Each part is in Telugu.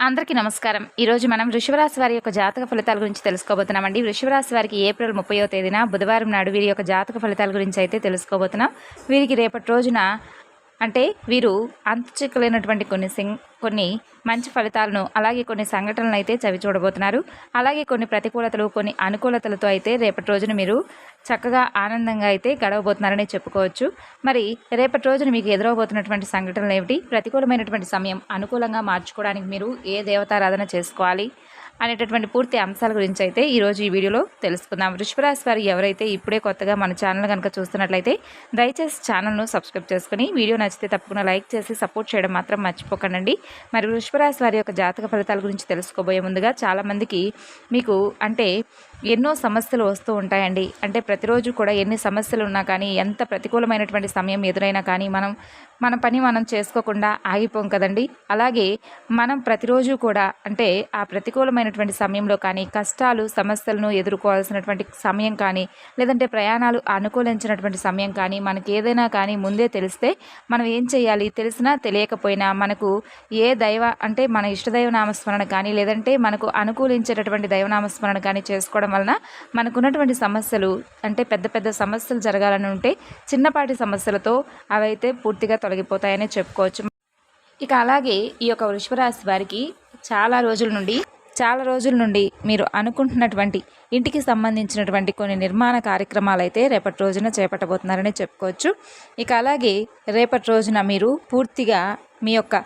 అందరికీ నమస్కారం. ఈరోజు మనం వృషభరాశి వారి యొక్క జాతక ఫలితాల గురించి తెలుసుకోబోతున్నామండి. వృషభరాశి వారికి ఏప్రిల్ 30వ తేదీన బుధవారం నాడు వీరి యొక్క జాతక ఫలితాల గురించి అయితే తెలుసుకోబోతున్నాం. వీరికి రేపటి రోజున అంటే వీరు అంతుచిక్కలేనటువంటి కొన్ని మంచి ఫలితాలను అలాగే కొన్ని సంఘటనలు అయితే చవి చూడబోతున్నారు. అలాగే కొన్ని ప్రతికూలతలు కొన్ని అనుకూలతలతో అయితే రేపటి రోజున మీరు చక్కగా ఆనందంగా అయితే గడవబోతున్నారని చెప్పుకోవచ్చు. మరి రేపటి రోజున మీకు ఎదురవబోతున్నటువంటి సంఘటనలు ఏమిటి, ప్రతికూలమైనటువంటి సమయం అనుకూలంగా మార్చుకోవడానికి మీరు ఏ దేవతారాధన చేసుకోవాలి అనేటటువంటి పూర్తి అంశాల గురించి అయితే ఈరోజు ఈ వీడియోలో తెలుసుకుందాం. వృషభరాశి వారు ఎవరైతే ఇప్పుడే కొత్తగా మన ఛానల్ కనుక చూస్తున్నట్లయితే దయచేసి ఛానల్ను సబ్స్క్రైబ్ చేసుకుని వీడియో నచ్చితే తప్పకుండా లైక్ చేసి సపోర్ట్ చేయడం మాత్రం మర్చిపోకండి. మరి వృషభరాశి వారి యొక్క జాతక ఫలితాల గురించి తెలుసుకోబోయే ముందుగా చాలామందికి మీకు అంటే ఎన్నో సమస్యలు వస్తూ ఉంటాయండి. అంటే ప్రతిరోజు కూడా ఎన్ని సమస్యలు ఉన్నా కానీ ఎంత ప్రతికూలమైనటువంటి సమయం ఎదురైనా కానీ మన పని మనం చేసుకోకుండా ఆగిపోం కదండి. అలాగే మనం ప్రతిరోజు కూడా అంటే ఆ ప్రతికూలమైనటువంటి సమయంలో కానీ కష్టాలు సమస్యలను ఎదుర్కోవాల్సినటువంటి సమయం కానీ లేదంటే ప్రయాణాలు అనుకూలించినటువంటి సమయం కానీ మనకి ఏదైనా కానీ ముందే తెలిస్తే మనం ఏం చేయాలి, తెలిసినా తెలియకపోయినా మనకు ఏ దైవ అంటే మన ఇష్టదైవ నామస్మరణ కానీ లేదంటే మనకు అనుకూలించేటటువంటి దైవనామస్మరణ కానీ చేసుకోవడం వలన మనకున్నటువంటి సమస్యలు అంటే పెద్ద పెద్ద సమస్యలు జరగాలని ఉంటే చిన్నపాటి సమస్యలతో అవైతే పూర్తిగా తొలగిపోతాయని చెప్పుకోవచ్చు. ఇక అలాగే ఈ యొక్క వృషభరాశి వారికి చాలా రోజుల నుండి మీరు అనుకుంటున్నటువంటి ఇంటికి సంబంధించినటువంటి కొన్ని నిర్మాణ కార్యక్రమాలు అయితే రేపటి రోజున చేపట్టబోతున్నారని చెప్పుకోవచ్చు. ఇక అలాగే రేపటి రోజున మీరు పూర్తిగా మీ యొక్క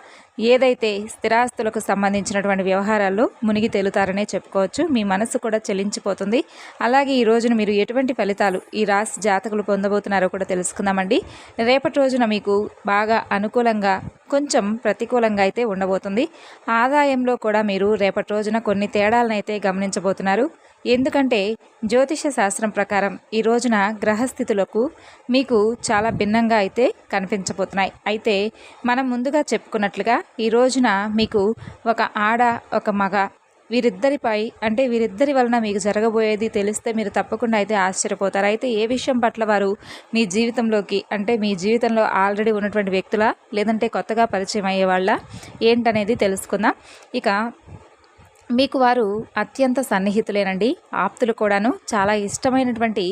ఏదైతే స్థిరాస్తులకు సంబంధించినటువంటి వ్యవహారాల్లో మునిగి తేలుతారనే చెప్పుకోవచ్చు. మీ మనసు కూడా చెల్లించిపోతుంది. అలాగే ఈ రోజున మీరు ఎటువంటి ఫలితాలు ఈ రాశి జాతకులు పొందబోతున్నారో కూడా తెలుసుకుందామండి. రేపటి రోజున మీకు బాగా అనుకూలంగా కొంచెం ప్రతికూలంగా అయితే ఉండబోతుంది. ఆదాయంలో కూడా మీరు రేపటి రోజున కొన్ని తేడాలను అయితే గమనించబోతున్నారు. ఎందుకంటే జ్యోతిష శాస్త్రం ప్రకారం ఈ రోజున గ్రహస్థితులకు మీకు చాలా భిన్నంగా అయితే కనిపించబోతున్నాయి. అయితే మనం ముందుగా చెప్పుకున్నట్లుగా ఈ రోజున మీకు ఒక ఆడ ఒక మగ వీరిద్దరి వలన మీకు జరగబోయేది తెలిస్తే మీరు తప్పకుండా అయితే ఆశ్చర్యపోతారు. అయితే ఏ విషయం పట్ల వారు మీ జీవితంలోకి అంటే మీ జీవితంలో ఆల్రెడీ ఉన్నటువంటి వ్యక్తుల లేదంటే కొత్తగా పరిచయం అయ్యే వాళ్ళ ఏంటనేది తెలుసుకుందాం. ఇక మీకు వారు అత్యంత సన్నిహితులేనండి, ఆప్తులు కూడాను. చాలా ఇష్టమైనటువంటి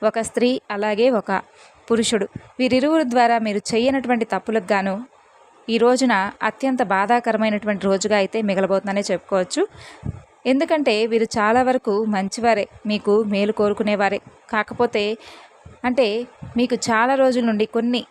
ఒక స్త్రీ అలాగే ఒక పురుషుడు, వీరిరువురు ద్వారా మీరు చేయనటువంటి తప్పులకు గాను ఈ రోజున అత్యంత బాధాకరమైనటువంటి రోజుగా అయితే మిగలబోతుందనే చెప్పుకోవచ్చు. ఎందుకంటే వీరు చాలా వరకు మంచివారే, మీకు మేలు కోరుకునేవారే. కాకపోతే అంటే మీకు చాలా రోజుల నుండి కొన్ని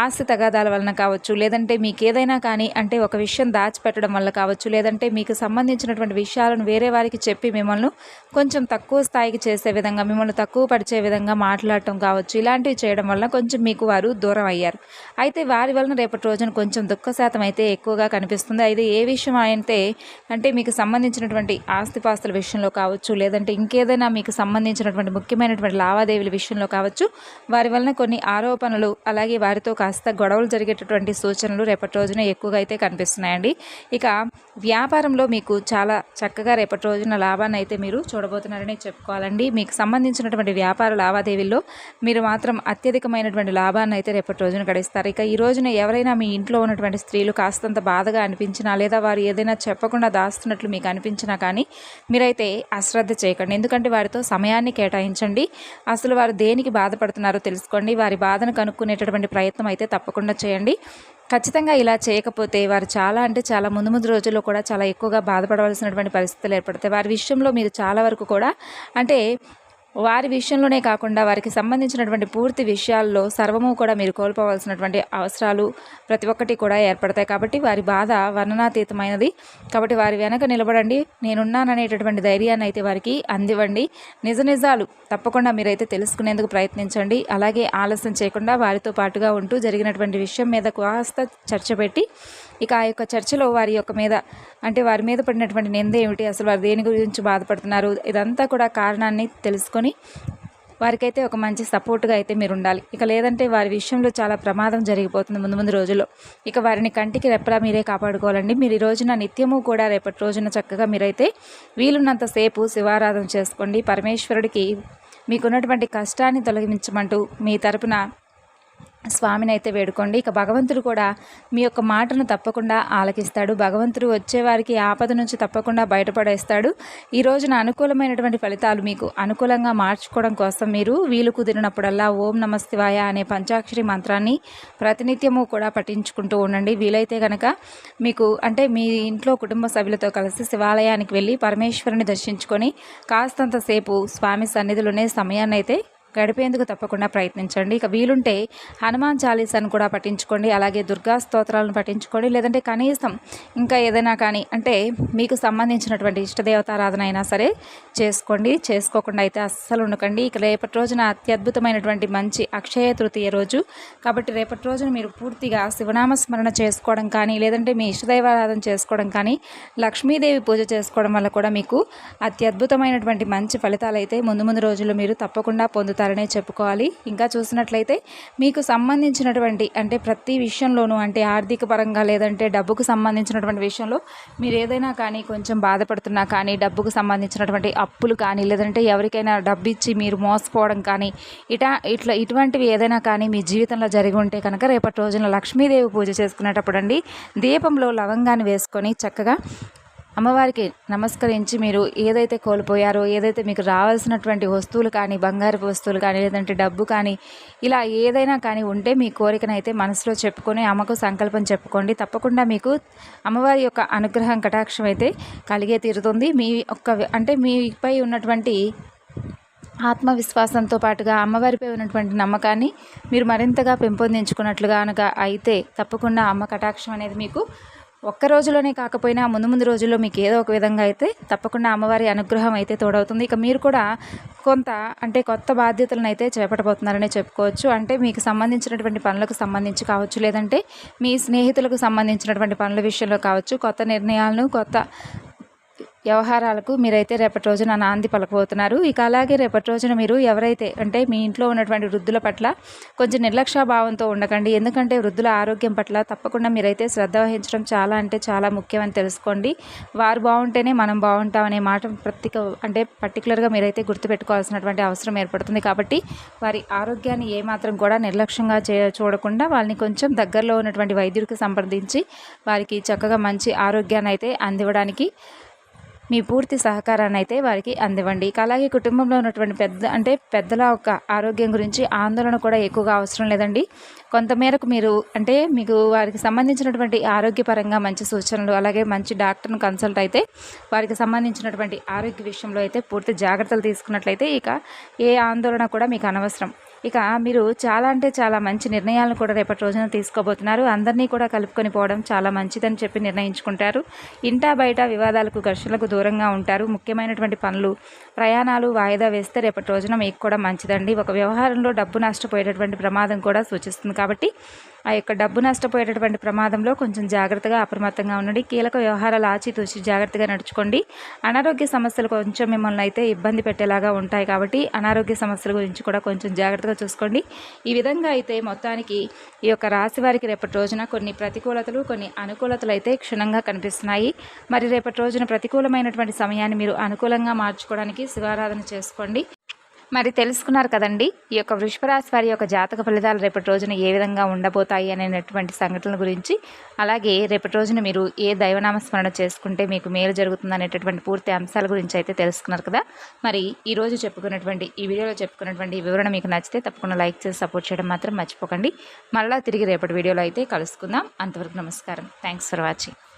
ఆస్తి తగాదాల వలన కావచ్చు లేదంటే మీకు ఏదైనా కానీ అంటే ఒక విషయం దాచిపెట్టడం వల్ల కావచ్చు లేదంటే మీకు సంబంధించినటువంటి విషయాలను వేరే వారికి చెప్పి మిమ్మల్ని కొంచెం తక్కువ స్థాయికి చేసే విధంగా మిమ్మల్ని తక్కువ పరిచే విధంగా మాట్లాడటం కావచ్చు, ఇలాంటివి చేయడం వల్ల కొంచెం మీకు వారు దూరం అయ్యారు. అయితే వారి వలన రేపటి రోజున కొంచెం దుఃఖ శాతం అయితే ఎక్కువగా కనిపిస్తుంది. అయితే ఏ విషయం అయితే అంటే మీకు సంబంధించినటువంటి ఆస్తిపాస్తుల విషయంలో కావచ్చు లేదంటే ఇంకేదైనా మీకు సంబంధించినటువంటి ముఖ్యమైనటువంటి లావాదేవీల విషయంలో కావచ్చు వారి వలన కొన్ని ఆరోపణలు అలాగే వారితో కాస్త గొడవలు జరిగేటటువంటి సూచనలు రేపటి రోజున ఎక్కువగా అయితే కనిపిస్తున్నాయండి. ఇక వ్యాపారంలో మీకు చాలా చక్కగా రేపటి రోజున లాభాన్ని అయితే మీరు చూడబోతున్నారని చెప్పుకోవాలండి. మీకు సంబంధించినటువంటి వ్యాపార లావాదేవీల్లో మీరు మాత్రం అత్యధికమైనటువంటి లాభాన్ని అయితే రేపటి రోజున గడిస్తారు. ఇక ఈ రోజున ఎవరైనా మీ ఇంట్లో ఉన్నటువంటి స్త్రీలు కాస్తంత బాధగా అనిపించినా లేదా వారు ఏదైనా చెప్పకుండా దాస్తున్నట్లు మీకు అనిపించినా కానీ మీరైతే అశ్రద్ధ చేయకండి. ఎందుకంటే వారితో సమయాన్ని కేటాయించండి. అసలు వారు దేనికి బాధపడుతున్నారో తెలుసుకోండి. వారి బాధను కనుక్కునేటటువంటి ప్రయత్నం అయితే తప్పకుండా చేయండి. ఖచ్చితంగా ఇలా చేయకపోతే వారు చాలా ముందు రోజుల్లో కూడా చాలా ఎక్కువగా బాధపడవలసినటువంటి పరిస్థితులు ఏర్పడతాయి. వారి విషయంలో మీరు చాలా వరకు కూడా అంటే వారి విషయంలోనే కాకుండా వారికి సంబంధించినటువంటి పూర్తి విషయాల్లో సర్వము కూడా మీరు కోల్పోవాల్సినటువంటి అవసరాలు ప్రతి ఒక్కటి కూడా ఏర్పడతాయి. కాబట్టి వారి బాధ వర్ణనాతీతమైనది. కాబట్టి వారి వెనక నిలబడండి, నేనున్నాననేటటువంటి ధైర్యాన్ని అయితే వారికి అందివ్వండి. నిజాలు తప్పకుండా మీరైతే తెలుసుకునేందుకు ప్రయత్నించండి. అలాగే ఆలస్యం చేయకుండా వారితో పాటుగా ఉంటూ జరిగినటువంటి విషయం మీద కాస్త చర్చ పెట్టి ఇక ఆ యొక్క చర్చలో వారి మీద పడినటువంటి నింద ఏమిటి, అసలు వారు దేని గురించి బాధపడుతున్నారు, ఇదంతా కూడా కారణాన్ని తెలుసుకొని వారికైతే ఒక మంచి సపోర్ట్గా అయితే మీరు ఉండాలి. ఇక లేదంటే వారి విషయంలో చాలా ప్రమాదం జరిగిపోతుంది ముందు రోజుల్లో. ఇక వారిని కంటికి రెప్పలా మీరే కాపాడుకోవాలండి. మీరు ఈ రోజున నిత్యము కూడా రేపటి రోజున చక్కగా మీరైతే వీలున్నంతసేపు శివారాధన చేసుకోండి. పరమేశ్వరుడికి మీకున్నటువంటి కష్టాన్ని తొలగించమంటూ మీ తరపున స్వామిని అయితే వేడుకోండి. ఇక భగవంతుడు కూడా మీ యొక్క మాటను తప్పకుండా ఆలకిస్తాడు. భగవంతుడు వచ్చేవారికి ఆపద నుంచి తప్పకుండా బయటపడేస్తాడు. ఈ రోజున అనుకూలమైనటువంటి ఫలితాలు మీకు అనుకూలంగా మార్చుకోవడం కోసం మీరు వీలు కుదిరినప్పుడల్లా ఓం నమః శివాయ అనే పంచాక్షరి మంత్రాన్ని ప్రతినిత్యము కూడా పఠించుకుంటూ ఉండండి. వీలైతే కనుక మీకు అంటే మీ ఇంట్లో కుటుంబ సభ్యులతో కలిసి శివాలయానికి వెళ్ళి పరమేశ్వరుని దర్శించుకొని కాస్తంతసేపు స్వామి సన్నిధిలోనే సమయాన్ని అయితే గడిపేందుకు తప్పకుండా ప్రయత్నించండి. ఇక వీలుంటే హనుమాన్ చాలీసాను కూడా పఠించుకోండి. అలాగే దుర్గా స్తోత్రాలను పఠించుకోండి. లేదంటే కనీసం ఇంకా ఏదైనా కానీ అంటే మీకు సంబంధించినటువంటి ఇష్టదేవతారాధన అయినా సరే చేసుకోండి. చేసుకోకుండా అయితే అస్సలు ఉండకండి. ఇక రేపటి రోజున అత్యద్భుతమైనటువంటి మంచి అక్షయ తృతీయ రోజు కాబట్టి రేపటి రోజున మీరు పూర్తిగా శివనామస్మరణ చేసుకోవడం కానీ లేదంటే మీ ఇష్టదైవారాధన చేసుకోవడం కానీ లక్ష్మీదేవి పూజ చేసుకోవడం వల్ల కూడా మీకు అత్యద్భుతమైనటువంటి మంచి ఫలితాలు అయితే ముందు రోజుల్లో మీరు తప్పకుండా పొందుతారనే చెప్పుకోవాలి. ఇంకా చూసినట్లయితే మీకు సంబంధించినటువంటి అంటే ప్రతి విషయంలోనూ అంటే ఆర్థిక పరంగా లేదంటే డబ్బుకు సంబంధించినటువంటి విషయంలో మీరు ఏదైనా కానీ కొంచెం బాధపడుతున్నా కానీ డబ్బుకు సంబంధించినటువంటి అప్పులు కానీ లేదంటే ఎవరికైనా డబ్బు ఇచ్చి మీరు మోసపోవడం కానీ ఇటువంటివి ఏదైనా కానీ మీ జీవితంలో జరిగి ఉంటే కనుక రేపటి రోజున లక్ష్మీదేవి పూజ చేసుకునేటప్పుడు అండి దీపంలో లవంగాన్ని వేసుకొని చక్కగా అమ్మవారికి నమస్కరించి మీరు ఏదైతే కోల్పోయారో ఏదైతే మీకు రావాల్సినటువంటి వస్తువులు కానీ బంగారపు వస్తువులు కానీ లేదంటే డబ్బు కానీ ఇలా ఏదైనా కానీ ఉంటే మీ కోరికనైతే మనసులో చెప్పుకొని అమ్మకు సంకల్పం చెప్పుకోండి. తప్పకుండా మీకు అమ్మవారి యొక్క అనుగ్రహం కటాక్షం అయితే కలిగే తీరుతుంది. మీ అంటే మీపై ఉన్నటువంటి ఆత్మవిశ్వాసంతో పాటుగా అమ్మవారిపై ఉన్నటువంటి నమ్మకాన్ని మీరు మరింతగా పెంపొందించుకున్నట్లుగా కనుక అయితే తప్పకుండా అమ్మ కటాక్షం అనేది మీకు ఒక్క రోజులోనే కాకపోయినా ముందు రోజుల్లో మీకు ఏదో ఒక విధంగా అయితే తప్పకుండా అమ్మవారి అనుగ్రహం అయితే తోడవుతుంది. ఇక మీరు కూడా కొంత అంటే కొత్త బాధ్యతలను అయితే చేపట్టబోతున్నారనే చెప్పుకోవచ్చు. అంటే మీకు సంబంధించినటువంటి పనులకు సంబంధించి కావచ్చు లేదంటే మీ స్నేహితులకు సంబంధించినటువంటి పనుల విషయంలో కావచ్చు కొత్త నిర్ణయాలను కొత్త వ్యవహారాలకు మీరైతే రేపటి రోజున నాంది పలకబోతున్నారు. ఇక అలాగే రేపటి రోజున మీరు ఎవరైతే అంటే మీ ఇంట్లో ఉన్నటువంటి వృద్ధుల పట్ల కొంచెం నిర్లక్ష్య భావంతో ఉండకండి. ఎందుకంటే వృద్ధుల ఆరోగ్యం పట్ల తప్పకుండా మీరైతే శ్రద్ధ వహించడం చాలా అంటే చాలా ముఖ్యమని తెలుసుకోండి. వారు బాగుంటేనే మనం బాగుంటాం అనే మాట పర్టికులర్గా మీరైతే గుర్తుపెట్టుకోవాల్సినటువంటి అవసరం ఏర్పడుతుంది. కాబట్టి వారి ఆరోగ్యాన్ని ఏమాత్రం కూడా నిర్లక్ష్యంగా చూడకుండా వాళ్ళని కొంచెం దగ్గరలో ఉన్నటువంటి వైద్యుడికి సంప్రదించి వారికి చక్కగా మంచి ఆరోగ్యాన్ని అయితే అందివ్వడానికి మీ పూర్తి సహకారాన్ని అయితే వారికి అందివ్వండి. అలాగే కుటుంబంలో ఉన్నటువంటి పెద్దల యొక్క ఆరోగ్యం గురించి ఆందోళన కూడా ఎక్కువగా అవసరం లేదండి. కొంతమేరకు మీరు అంటే మీకు వారికి సంబంధించినటువంటి ఆరోగ్యపరంగా మంచి సూచనలు అలాగే మంచి డాక్టర్ను కన్సల్ట్ అయితే వారికి సంబంధించినటువంటి ఆరోగ్య విషయంలో అయితే పూర్తి జాగ్రత్తలు తీసుకున్నట్లయితే ఇక ఏ ఆందోళన కూడా మీకు అనవసరం. ఇక మీరు చాలా అంటే చాలా మంచి నిర్ణయాలను కూడా రేపటి రోజున తీసుకోబోతున్నారు. అందరినీ కూడా కలుపుకొని పోవడం చాలా మంచిదని చెప్పి నిర్ణయించుకుంటారు. ఇంటా బయట వివాదాలకు ఘర్షణలకు దూరంగా ఉంటారు. ముఖ్యమైనటువంటి పనులు ప్రయాణాలు వాయిదా వేస్తే రేపటి రోజున మీకు కూడా మంచిదండి. ఒక వ్యవహారంలో డబ్బు నష్టపోయేటటువంటి ప్రమాదం కూడా సూచిస్తుంది. కాబట్టి ఆ యొక్క డబ్బు నష్టపోయేటటువంటి ప్రమాదంలో కొంచెం జాగ్రత్తగా అప్రమత్తంగా ఉండండి. కీలక వ్యవహారాలు ఆచితూచి జాగ్రత్తగా నడుచుకోండి. అనారోగ్య సమస్యలు కొంచెం మిమ్మల్ని అయితే ఇబ్బంది పెట్టేలాగా ఉంటాయి. కాబట్టి అనారోగ్య సమస్యల గురించి కూడా కొంచెం జాగ్రత్తగా చూసుకోండి. ఈ విధంగా అయితే మొత్తానికి ఈ యొక్క రాశి వారికి రేపటి రోజున కొన్ని ప్రతికూలతలు కొన్ని అనుకూలతలు అయితే క్షుణ్ణంగా కనిపిస్తున్నాయి. మరి రేపటి రోజున ప్రతికూలమైనటువంటి సమయాన్ని మీరు అనుకూలంగా మార్చుకోవడానికి శివారాధన చేసుకోండి. మరి తెలుసుకున్నారు కదండి ఈ యొక్క వృషభ రాశి వారి యొక్క జాతక ఫలితాలు రేపటి రోజున ఏ విధంగా ఉండబోతాయి అనేటువంటి సంఘటనల గురించి అలాగే రేపటి రోజున మీరు ఏ దైవనామస్మరణ చేసుకుంటే మీకు మేలు జరుగుతుంది అనేటటువంటి పూర్తి అంశాల గురించి అయితే తెలుసుకున్నారు కదా. మరి ఈరోజు చెప్పుకున్నటువంటి ఈ వీడియోలో చెప్పుకున్నటువంటి వివరణ మీకు నచ్చితే తప్పకుండా లైక్ చేసి సపోర్ట్ చేయడం మాత్రం మర్చిపోకండి. మళ్ళీ తిరిగి రేపటి వీడియోలో అయితే కలుసుకుందాం. అంతవరకు నమస్కారం. Thanks for watching.